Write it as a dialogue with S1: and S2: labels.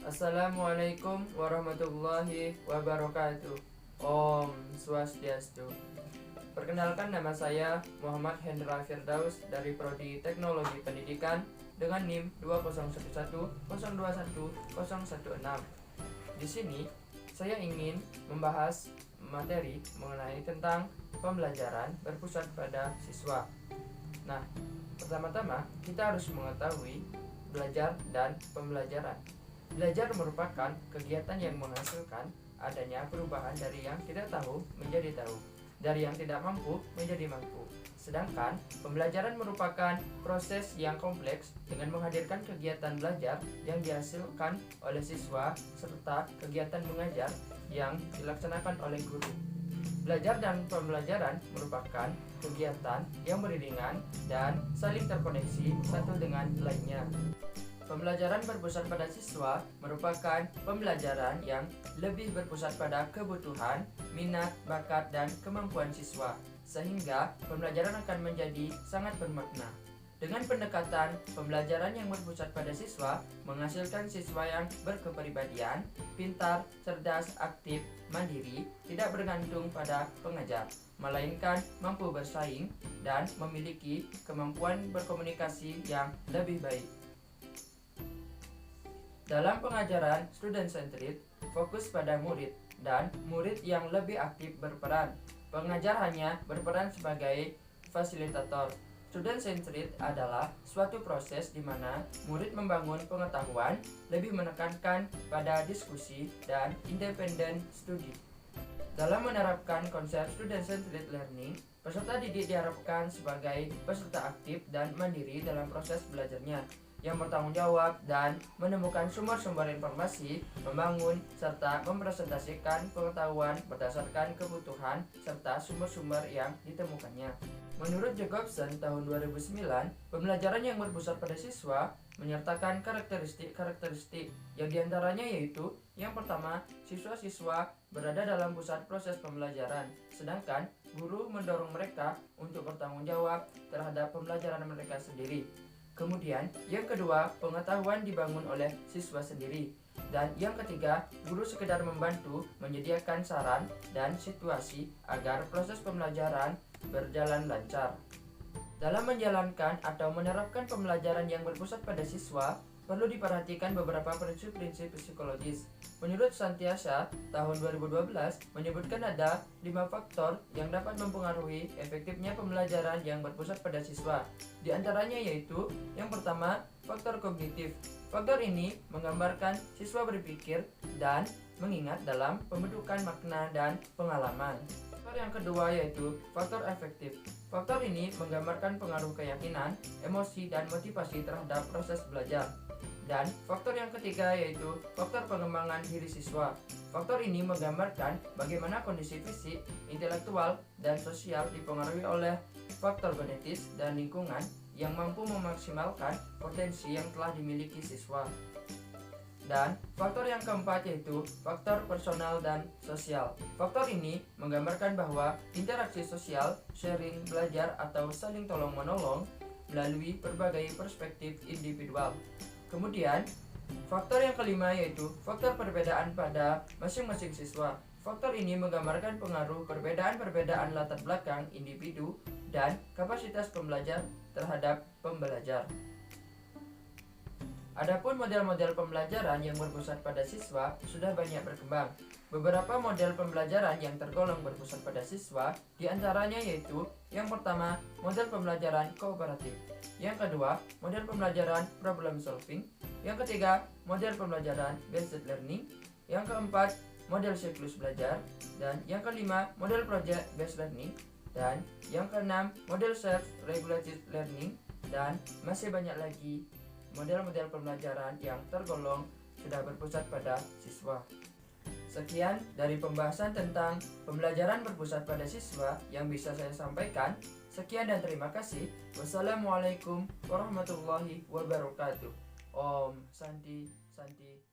S1: Assalamualaikum warahmatullahi wabarakatuh. Om Swastiastu. Perkenalkan, nama saya Muhammad Hendra Firdaus dari Prodi Teknologi Pendidikan dengan NIM 20110210016. Di sini saya ingin membahas materi mengenai tentang pembelajaran berpusat pada siswa. Nah, pertama-tama kita harus mengetahui belajar dan pembelajaran. Belajar merupakan kegiatan yang menghasilkan adanya perubahan dari yang tidak tahu menjadi tahu, dari yang tidak mampu menjadi mampu. Sedangkan pembelajaran merupakan proses yang kompleks dengan menghadirkan kegiatan belajar yang dihasilkan oleh siswa serta kegiatan mengajar yang dilaksanakan oleh guru. Belajar dan pembelajaran merupakan kegiatan yang beriringan dan saling terkoneksi satu dengan lainnya. Pembelajaran berpusat pada siswa merupakan pembelajaran yang lebih berpusat pada kebutuhan, minat, bakat, dan kemampuan siswa, sehingga pembelajaran akan menjadi sangat bermakna. Dengan pendekatan pembelajaran yang berpusat pada siswa, menghasilkan siswa yang berkepribadian, pintar, cerdas, aktif, mandiri, tidak bergantung pada pengajar, melainkan mampu bersaing dan memiliki kemampuan berkomunikasi yang lebih baik. Dalam pengajaran student-centered, fokus pada murid dan murid yang lebih aktif berperan. Pengajar hanya berperan sebagai fasilitator. Student-centered adalah suatu proses di mana murid membangun pengetahuan, lebih menekankan pada diskusi dan independent study. Dalam menerapkan konsep student-centered learning, peserta didik diharapkan sebagai peserta aktif dan mandiri dalam proses belajarnya, yang bertanggung jawab dan menemukan sumber-sumber informasi, membangun serta mempresentasikan pengetahuan berdasarkan kebutuhan serta sumber-sumber yang ditemukannya. Menurut Jacobson tahun 2009, pembelajaran yang berpusat pada siswa menyertakan karakteristik yang diantaranya yaitu: yang pertama, siswa-siswa berada dalam pusat proses pembelajaran, sedangkan guru mendorong mereka untuk bertanggung jawab terhadap pembelajaran mereka sendiri. Kemudian, yang kedua, pengetahuan dibangun oleh siswa sendiri. Dan yang ketiga, guru sekedar membantu menyediakan saran dan situasi agar proses pembelajaran berjalan lancar. Dalam menjalankan atau menerapkan pembelajaran yang berpusat pada siswa, perlu diperhatikan beberapa prinsip-prinsip psikologis. Menurut Santiasa tahun 2012 menyebutkan ada 5 faktor yang dapat mempengaruhi efektifnya pembelajaran yang berpusat pada siswa. Di antaranya yaitu: yang pertama, faktor kognitif. Faktor ini menggambarkan siswa berpikir dan mengingat dalam pembentukan makna dan pengalaman. Faktor yang kedua yaitu faktor efektif. Faktor ini menggambarkan pengaruh keyakinan, emosi, dan motivasi terhadap proses belajar. Dan faktor yang ketiga yaitu faktor pengembangan diri siswa. Faktor ini menggambarkan bagaimana kondisi fisik, intelektual, dan sosial dipengaruhi oleh faktor genetis dan lingkungan yang mampu memaksimalkan potensi yang telah dimiliki siswa. Dan faktor yang keempat yaitu faktor personal dan sosial. Faktor ini menggambarkan bahwa interaksi sosial, sharing, belajar, atau saling tolong-menolong melalui berbagai perspektif individual. Kemudian, faktor yang kelima yaitu faktor perbedaan pada masing-masing siswa. Faktor ini menggambarkan pengaruh perbedaan-perbedaan latar belakang individu dan kapasitas pembelajar terhadap pembelajar. Adapun model-model pembelajaran yang berpusat pada siswa sudah banyak berkembang. Beberapa model pembelajaran yang tergolong berpusat pada siswa diantaranya yaitu: yang pertama, model pembelajaran kooperatif. Yang kedua, model pembelajaran problem solving. Yang ketiga, model pembelajaran based learning. Yang keempat, model siklus belajar. Dan yang kelima, model project based learning. Dan yang keenam, model self-regulated learning. Dan masih banyak lagi model-model pembelajaran yang tergolong sudah berpusat pada siswa. Sekian dari pembahasan tentang pembelajaran berpusat pada siswa yang bisa saya sampaikan. Sekian dan terima kasih. Wassalamualaikum warahmatullahi wabarakatuh. Om Santi Santi.